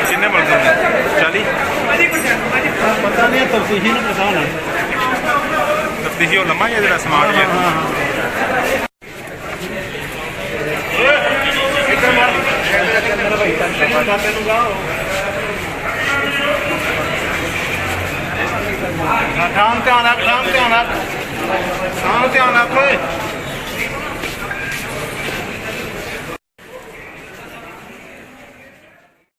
किन्ने बढ़ते हैं 40 पता नहीं तफ्तीशी ने पता होना तफ्तीशी और लम्बा जरा स्मार्ट है शाम ध्यान रख